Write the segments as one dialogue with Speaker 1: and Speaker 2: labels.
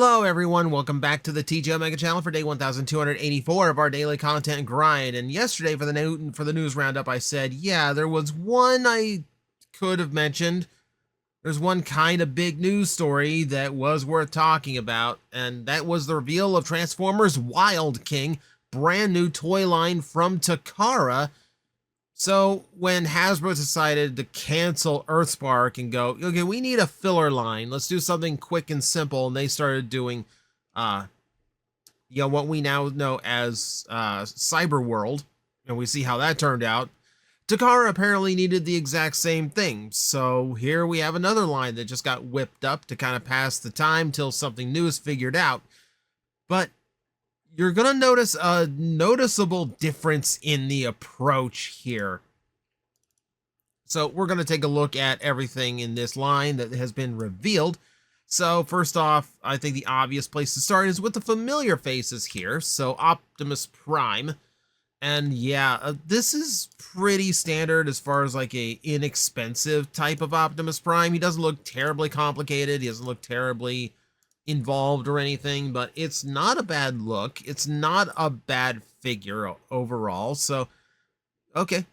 Speaker 1: Hello everyone, welcome back to the TJOmega channel for day 1284 of our daily content grind. And yesterday for the news roundup I said, yeah, there was one I could have mentioned. There's one kind of big news story that was worth talking about, and that was the reveal of Transformers Wild King, brand new toy line from Takara. So when Hasbro decided to cancel Earthspark and go, okay, we need a filler line. Let's do something quick and simple. And they started doing, what we now know as Cyberworld. And we see how that turned out. Takara apparently needed the exact same thing. So here we have another line that just got whipped up to kind of pass the time till something new is figured out. But you're going to notice a noticeable difference in the approach here. So we're going to take a look at everything in this line that has been revealed. So first off, I think the obvious place to start is with the familiar faces here. So Optimus Prime. And yeah, this is pretty standard as far as like a inexpensive type of Optimus Prime. He doesn't look terribly complicated. He doesn't look terribly involved or anything, but it's not a bad look. It's not a bad figure overall. So, okay.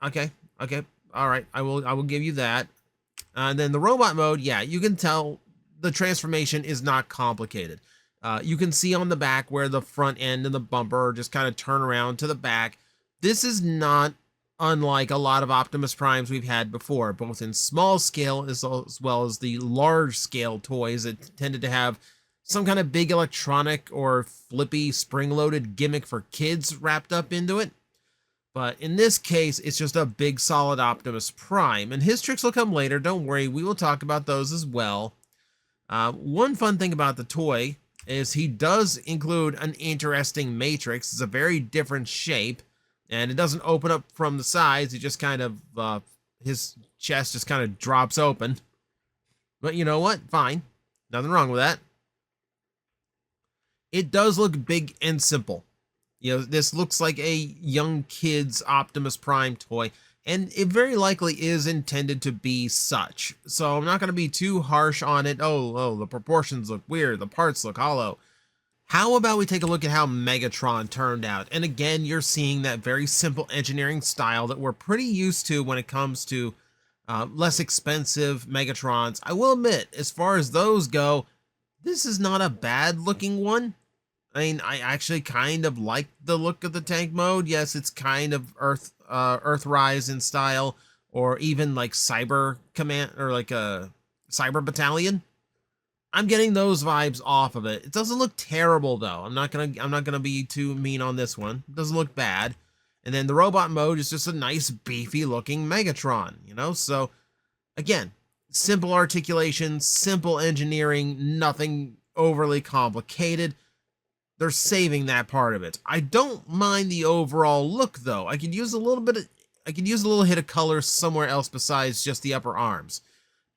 Speaker 1: All right, I will give you that. And then the robot mode, yeah, you can tell the transformation is not complicated. You can see on the back where the front end and the bumper just kind of turn around to the back. This is not unlike a lot of Optimus Primes we've had before, both in small scale as well as the large scale toys that tended to have some kind of big electronic or flippy spring-loaded gimmick for kids wrapped up into it. But in this case, it's just a big solid Optimus Prime, and his tricks will come later. Don't worry, we will talk about those as well. One fun thing about the toy is he does include an interesting matrix. It's a very different shape. And it doesn't open up from the sides. It just kind of, his chest just kind of drops open. But you know what? Fine. Nothing wrong with that. It does look big and simple. You know, this looks like a young kid's Optimus Prime toy. And it very likely is intended to be such. So I'm not going to be too harsh on it. Oh, the proportions look weird. The parts look hollow. How about we take a look at how Megatron turned out? And again, you're seeing that very simple engineering style that we're pretty used to when it comes to less expensive Megatrons. I will admit, as far as those go, this is not a bad looking one. I mean, I actually kind of like the look of the tank mode. Yes, it's kind of Earthrise in style, or even like Cyber Command, or like a Cyber Battalion. I'm getting those vibes off of it. It doesn't look terrible though. I'm not gonna be too mean on this one. It doesn't look bad. And then the robot mode is just a nice beefy looking Megatron, you know? So again, simple articulation, simple engineering, nothing overly complicated. They're saving that part of it. I don't mind the overall look though. I could use a little hit of color somewhere else besides just the upper arms.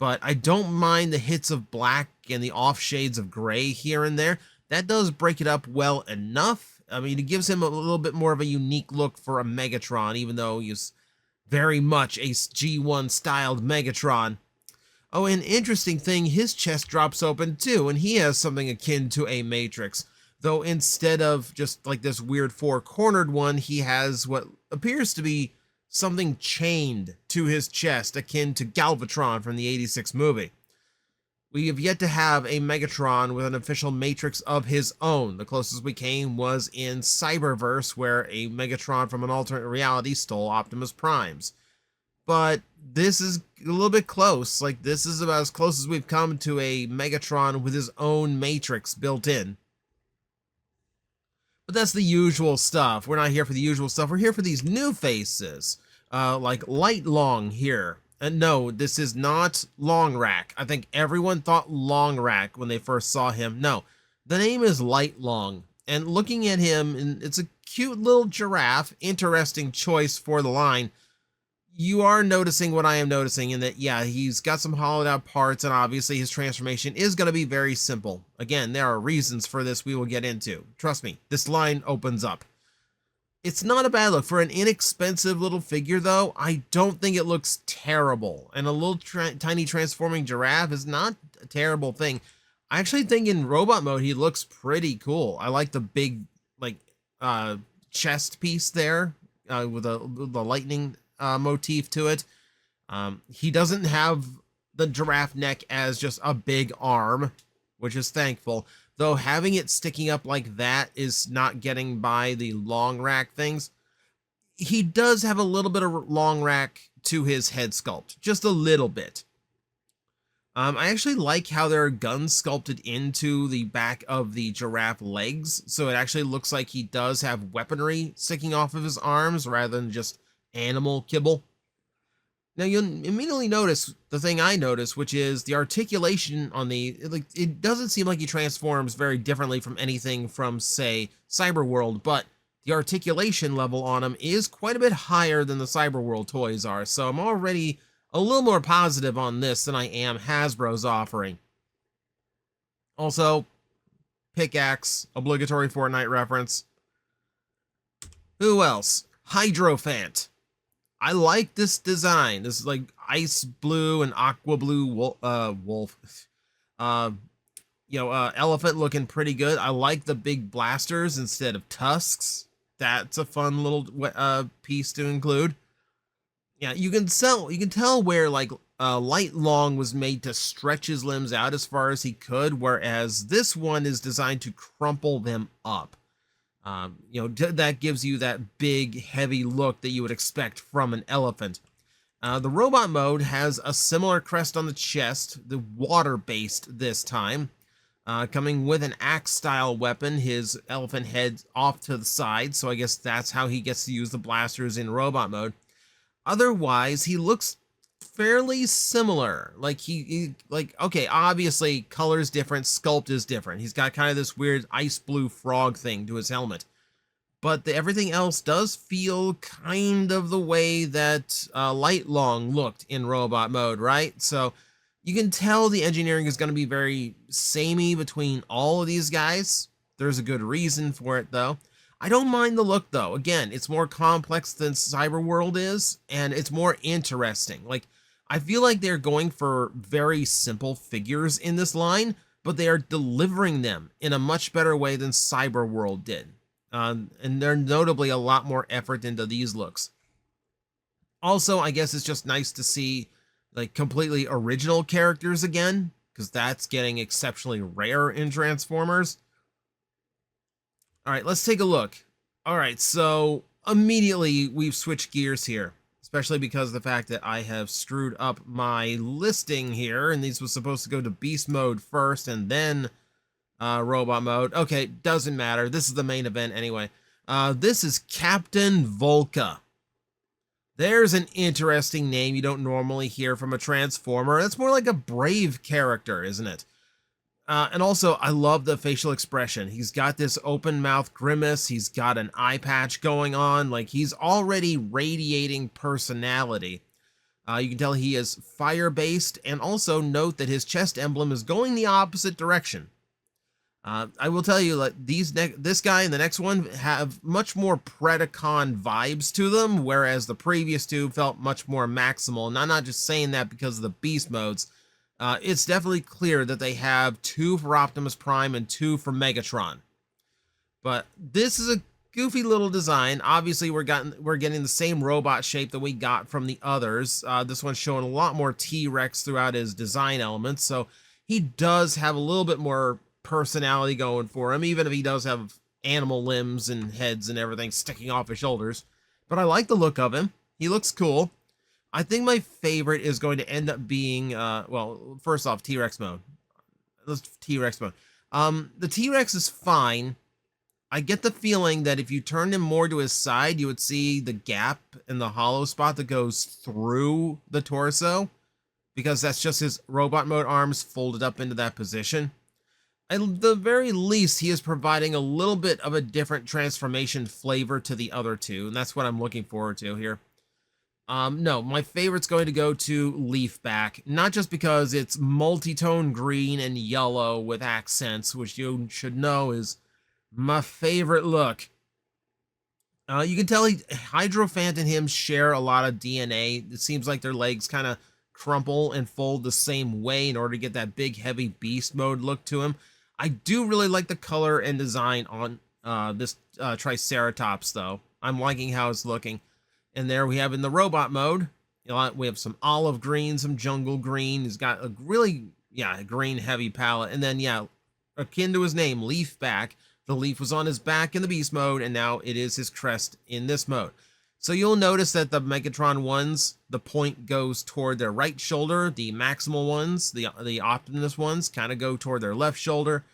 Speaker 1: But I don't mind the hits of black and the off shades of gray here and there. That does break it up well enough. I mean, it gives him a little bit more of a unique look for a Megatron, even though he's very much a G1 styled Megatron. Oh, an interesting thing, his chest drops open too, and he has something akin to a Matrix. Though instead of just like this weird four-cornered one, he has what appears to be something chained to his chest, akin to Galvatron from the '86 movie. We have yet to have a Megatron with an official Matrix of his own. The closest we came was in Cyberverse, where a Megatron from an alternate reality stole Optimus Primes. But this is a little bit close. Like, this is about as close as we've come to a Megatron with his own Matrix built in. But that's the usual stuff. We're not here for the usual stuff. We're here for these new faces, like Light Long here. And no, this is not Long Rack. I think everyone thought Long Rack when they first saw him. No, the name is Light Long. And looking at him, and it's a cute little giraffe. Interesting choice for the line. You are noticing what I am noticing in that, yeah, he's got some hollowed out parts, and obviously his transformation is going to be very simple. Again, there are reasons for this we will get into. Trust me, this line opens up. It's not a bad look. For an inexpensive little figure, though, I don't think it looks terrible. And a little tiny transforming giraffe is not a terrible thing. I actually think in robot mode he looks pretty cool. I like the big like uh chest piece there with the lightning motif to it. He doesn't have the giraffe neck as just a big arm, which is thankful. Though having it sticking up like that is not getting by the long rack things. He does have a little bit of long rack to his head sculpt, just a little bit. I actually like how there are guns sculpted into the back of the giraffe legs, so it actually looks like he does have weaponry sticking off of his arms rather than just animal kibble. Now you'll immediately notice the thing I noticed, which is the articulation on it doesn't seem like he transforms very differently from anything from, say, Cyberworld, but the articulation level on him is quite a bit higher than the Cyberworld toys are, so I'm already a little more positive on this than I am Hasbro's offering. Also, pickaxe, obligatory Fortnite reference. Who else? Hydrophant. I like this design. This is like ice blue and aqua blue wolf. Elephant looking pretty good. I like the big blasters instead of tusks. That's a fun little piece to include. Yeah, you can tell where like Light Long was made to stretch his limbs out as far as he could, whereas this one is designed to crumple them up. That gives you that big, heavy look that you would expect from an elephant. The robot mode has a similar crest on the chest, the water-based this time, coming with an axe-style weapon, his elephant head off to the side, so I guess that's how he gets to use the blasters in robot mode. Otherwise, he looks fairly similar. Like okay, obviously color's different, sculpt is different. He's got kind of this weird ice blue frog thing to his helmet. But everything else does feel kind of the way that Light Long looked in robot mode, right? So you can tell the engineering is going to be very samey between all of these guys. There's a good reason for it, though. I don't mind the look, though. Again, it's more complex than Cyberworld is, and it's more interesting. Like, I feel like they're going for very simple figures in this line, but they are delivering them in a much better way than Cyberworld did. And they're notably a lot more effort into these looks. Also, I guess it's just nice to see like completely original characters again, because that's getting exceptionally rare in Transformers. All right, let's take a look. All right, so immediately we've switched gears here, especially because of the fact that I have screwed up my listing here, and these was supposed to go to beast mode first and then robot mode. Okay, doesn't matter. This is the main event anyway. This is Captain Vulca. There's an interesting name you don't normally hear from a Transformer. That's more like a brave character, isn't it? And also, I love the facial expression. He's got this open mouth grimace. He's got an eye patch going on. Like, he's already radiating personality. You can tell he is fire-based, and also note that his chest emblem is going the opposite direction. I will tell you, like, this guy and the next one have much more Predacon vibes to them, whereas the previous two felt much more maximal. And I'm not just saying that because of the beast modes. It's definitely clear that they have 2 for Optimus Prime and 2 for Megatron. But this is a goofy little design. Obviously, we're getting the same robot shape that we got from the others. This one's showing a lot more T-Rex throughout his design elements, so he does have a little bit more personality going for him, even if he does have animal limbs and heads and everything sticking off his shoulders. But I like the look of him. He looks cool. I think my favorite is going to end up being, well, first off, T-Rex mode. Let's T-Rex mode. The T-Rex is fine. I get the feeling that if you turned him more to his side, you would see the gap in the hollow spot that goes through the torso, because that's just his robot mode arms folded up into that position. At the very least, he is providing a little bit of a different transformation flavor to the other two, and that's what I'm looking forward to here. No, my favorite's going to go to Leafback, not just because it's multi-tone green and yellow with accents, which you should know is my favorite look. You can tell Hydrophant and him share a lot of DNA. It seems like their legs kind of crumple and fold the same way in order to get that big heavy beast mode look to him. I do really like the color and design on this Triceratops though. I'm liking how it's looking. And there we have in the robot mode, we have some olive green, some jungle green. He's got a really, green heavy palette. And then, akin to his name, Leafback. The leaf was on his back in the beast mode, and now it is his crest in this mode. So you'll notice that the Megatron ones, the point goes toward their right shoulder. The Maximal ones, the Optimus ones, kind of go toward their left shoulder.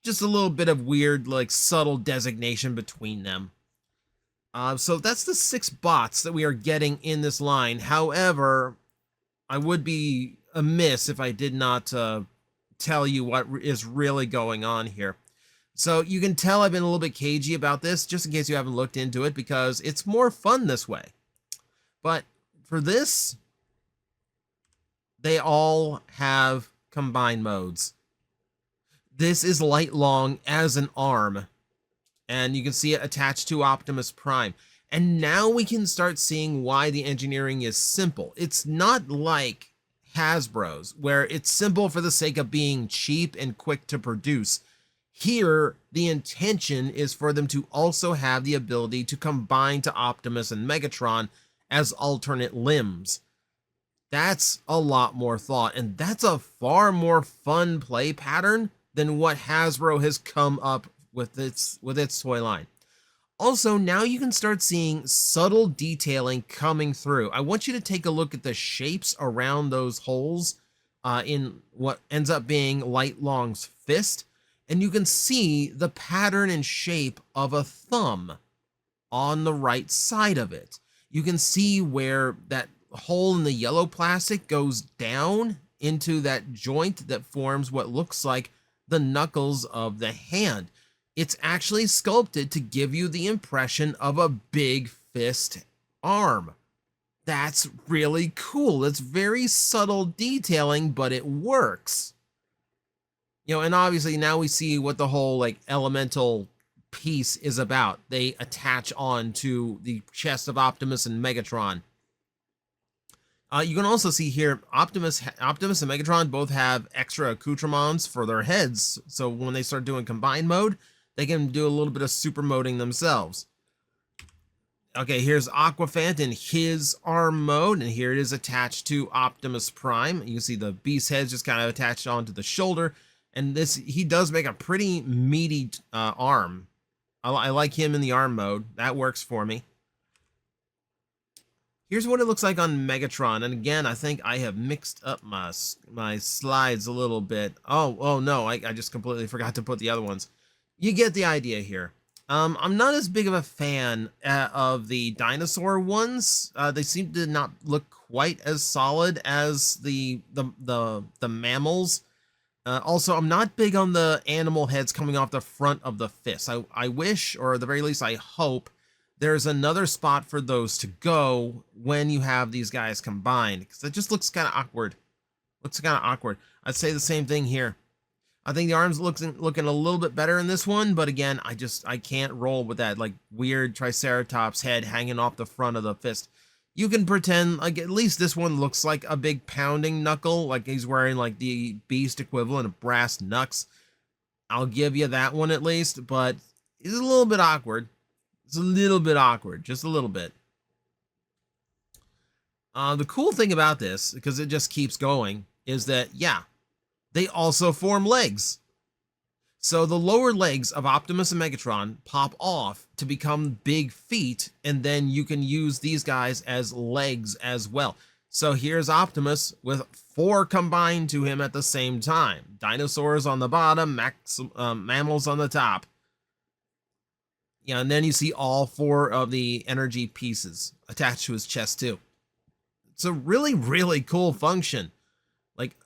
Speaker 1: Just a little bit of weird, like, subtle designation between them. So that's the 6 bots that we are getting in this line. However, I would be amiss if I did not tell you what is really going on here. So you can tell I've been a little bit cagey about this, just in case you haven't looked into it, because it's more fun this way. But for this, they all have combined modes. This is light long as an arm, and you can see it attached to Optimus Prime. And now we can start seeing why the engineering is simple. It's not like Hasbro's, where it's simple for the sake of being cheap and quick to produce. Here, the intention is for them to also have the ability to combine to Optimus and Megatron as alternate limbs. That's a lot more thought, and that's a far more fun play pattern than what Hasbro has come up with its toy line. Also, now you can start seeing subtle detailing coming through. I want you to take a look at the shapes around those holes in what ends up being Light Long's fist. And you can see the pattern and shape of a thumb on the right side of it. You can see where that hole in the yellow plastic goes down into that joint that forms what looks like the knuckles of the hand. It's actually sculpted to give you the impression of a big fist arm. That's really cool. It's very subtle detailing, but it works. And obviously now we see what the whole like elemental piece is about. They attach on to the chest of Optimus and Megatron. You can also see here Optimus and Megatron both have extra accoutrements for their heads. So when they start doing combined mode, they can do a little bit of super moding themselves. Okay, here's Aquafant in his arm mode, and here it is attached to Optimus Prime. You can see the beast head's just kind of attached onto the shoulder. And he does make a pretty meaty arm. I like him in the arm mode. That works for me. Here's what it looks like on Megatron. And again, I think I have mixed up my slides a little bit. Oh no, I just completely forgot to put the other ones. You get the idea here. I'm not as big of a fan of the dinosaur ones. They seem to not look quite as solid as the mammals. Also, I'm not big on the animal heads coming off the front of the fist. I wish, or at the very least, I hope there's another spot for those to go when you have these guys combined, because it just looks kind of awkward. I'd say the same thing here. I think the arms looking a little bit better in this one, but again, I can't roll with that like weird Triceratops head hanging off the front of the fist. You can pretend like at least this one looks like a big pounding knuckle, like he's wearing like the beast equivalent of brass knucks. I'll give you that one at least, but it's a little bit awkward. It's a little bit awkward, just a little bit. The cool thing about this, because it just keeps going, is that, they also form legs. So the lower legs of Optimus and Megatron pop off to become big feet, and then you can use these guys as legs as well. So here's Optimus with 4 combined to him at the same time. Dinosaurs on the bottom, mammals on the top. And then you see all 4 of the energy pieces attached to his chest too. It's a really, really cool function. Like,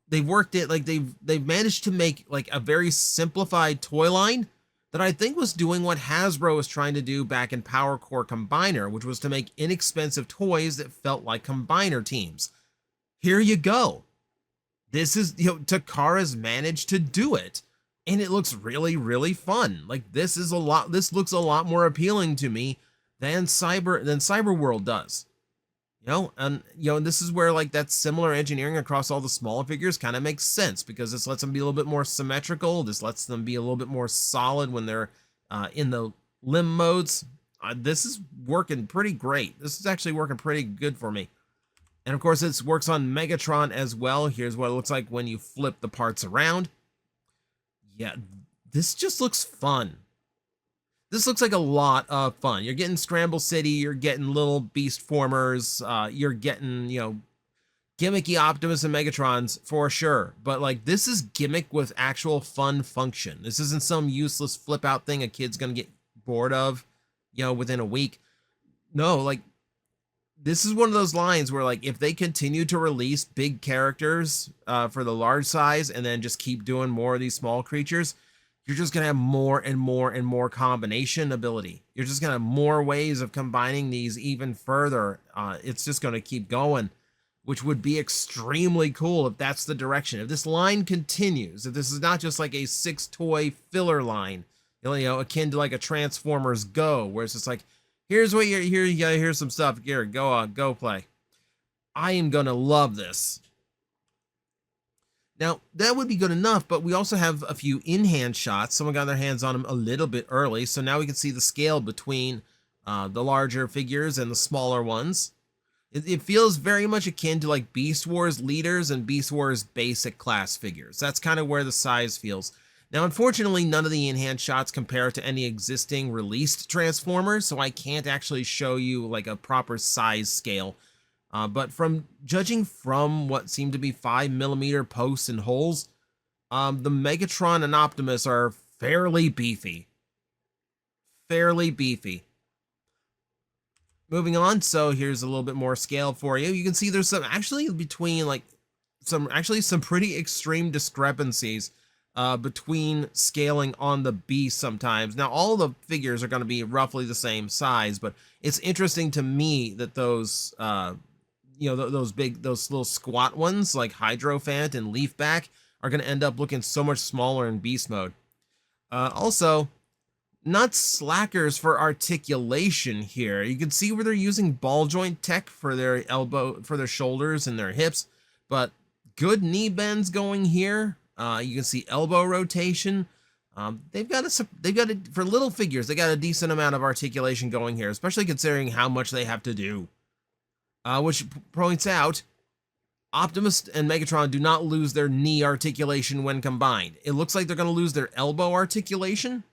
Speaker 1: they've worked it, like they've managed to make like a very simplified toy line that I think was doing what Hasbro was trying to do back in Power Core Combiner, which was to make inexpensive toys that felt like combiner teams. Here you go. This is, Takara's managed to do it, and it looks really, really fun. Like this looks a lot more appealing to me than Cyberworld does. This is where like that similar engineering across all the smaller figures kind of makes sense, because this lets them be a little bit more symmetrical. This lets them be a little bit more solid when they're in the limb modes. This is working pretty great. This is actually working pretty good for me. And of course, it works on Megatron as well. Here's what it looks like when you flip the parts around. Yeah, this just looks fun. This looks like a lot of fun. You're getting Scramble City, you're getting little beast formers, you're getting, gimmicky Optimus and Megatrons for sure. But like, this is gimmick with actual fun function. This isn't some useless flip out thing a kid's gonna get bored of, within a week. No, like, this is one of those lines where, like, if they continue to release big characters for the large size and then just keep doing more of these small creatures, you're just going to have more and more and more combination ability. You're just going to have more ways of combining these even further. It's just going to keep going, which would be extremely cool if that's the direction. If this line continues, if this is not just like a 6-toy filler line, akin to like a Transformers Go, where it's just like, here's what here's some stuff. Here, go on, go play. I am gonna love this. Now, that would be good enough, but we also have a few in-hand shots. Someone got their hands on them a little bit early, so now we can see the scale between the larger figures and the smaller ones. It feels very much akin to like Beast Wars Leaders and Beast Wars Basic Class figures. That's kind of where the size feels. Now, unfortunately, none of the in-hand shots compare to any existing released Transformers, so I can't actually show you like a proper size scale. But from judging from what seem to be 5mm posts and holes, the Megatron and Optimus are fairly beefy. Fairly beefy. Moving on, so here's a little bit more scale for you. You can see there's some actually between like some pretty extreme discrepancies between scaling on the beast sometimes. Now, all the figures are going to be roughly the same size, but it's interesting to me that those, those little squat ones like Hydrophant and Leafback are going to end up looking so much smaller in beast mode. Also, not slackers for articulation here. You can see where they're using ball joint tech for their shoulders and their hips, but good knee bends going here. You can see elbow rotation. They've got for little figures, they got a decent amount of articulation going here, especially considering how much they have to do. Which points out, Optimus and Megatron do not lose their knee articulation when combined. It looks like they're going to lose their elbow articulation,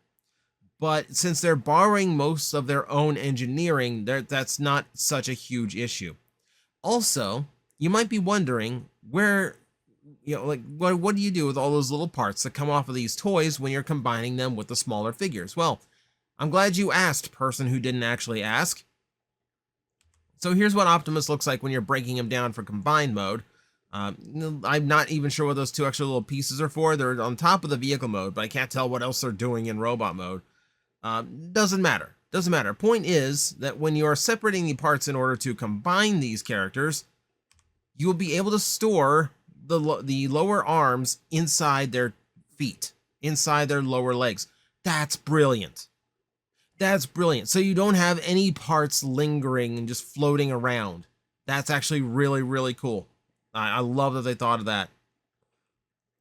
Speaker 1: but since they're borrowing most of their own engineering, that's not such a huge issue. Also, you might be wondering where, what do you do with all those little parts that come off of these toys when you're combining them with the smaller figures? Well, I'm glad you asked, person who didn't actually ask. So here's what Optimus looks like when you're breaking him down for combined mode. I'm not even sure what those two extra little pieces are for. They're on top of the vehicle mode, but I can't tell what else they're doing in robot mode. Doesn't matter. Doesn't matter. Point is that when you are separating the parts in order to combine these characters, you will be able to store the lower arms inside their feet, inside their lower legs. That's brilliant. That's brilliant. So you don't have any parts lingering and just floating around. That's actually really, really cool. I love that they thought of that.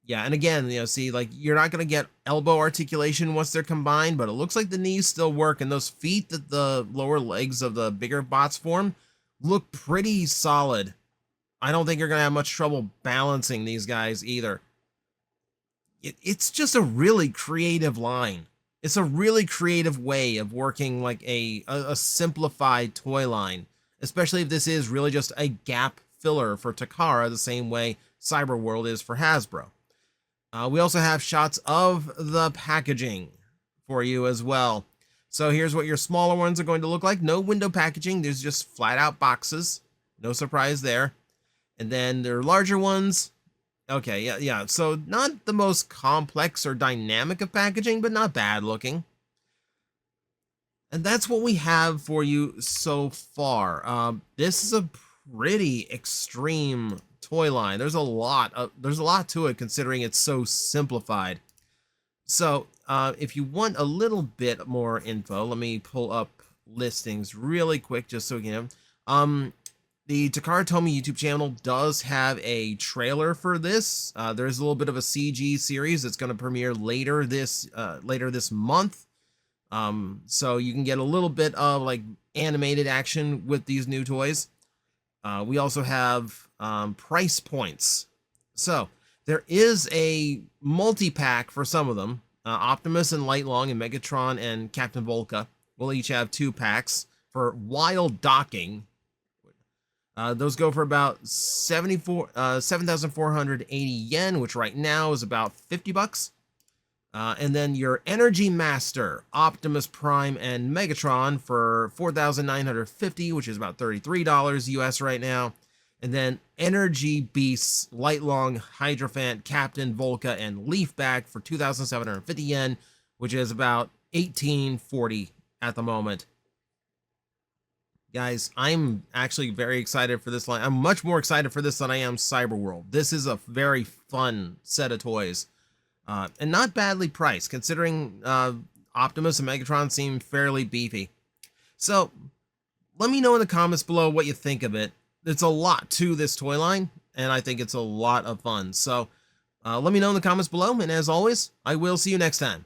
Speaker 1: Yeah, and again, see, like, you're not going to get elbow articulation once they're combined, but it looks like the knees still work, and those feet that the lower legs of the bigger bots form look pretty solid. I don't think you're going to have much trouble balancing these guys either. It's just a really creative line. It's a really creative way of working like a simplified toy line, especially if this is really just a gap filler for Takara, the same way Cyberworld is for Hasbro. We also have shots of the packaging for you as well. So here's what your smaller ones are going to look like. No window packaging. There's just flat out boxes. No surprise there. And then there are larger ones. Okay, yeah. So not the most complex or dynamic of packaging, but not bad looking. And that's what we have for you so far. This is a pretty extreme toy line. There's a lot to it considering it's so simplified. So if you want a little bit more info, let me pull up listings really quick just so you can. The Takara-Tomy YouTube channel does have a trailer for this. There's a little bit of a CG series that's going to premiere later this month. So you can get a little bit of like animated action with these new toys. We also have price points. So there is a multi-pack for some of them. Optimus and Lightlong and Megatron and Captain Vulca will each have 2 packs for wild docking. Those go for about 7,480 yen, which right now is about 50 bucks. And then your Energy Master, Optimus Prime and Megatron for 4,950, which is about $33 US right now. And then Energy Beasts, Lightlong, Hydrophant, Captain Vulca, and Leafback for 2,750 yen, which is about 1,840 at the moment. Guys, I'm actually very excited for this line. I'm much more excited for this than I am Cyberworld. This is a very fun set of toys. And not badly priced, considering Optimus and Megatron seem fairly beefy. So, let me know in the comments below what you think of it. It's a lot to this toy line, and I think it's a lot of fun. So, let me know in the comments below, and as always, I will see you next time.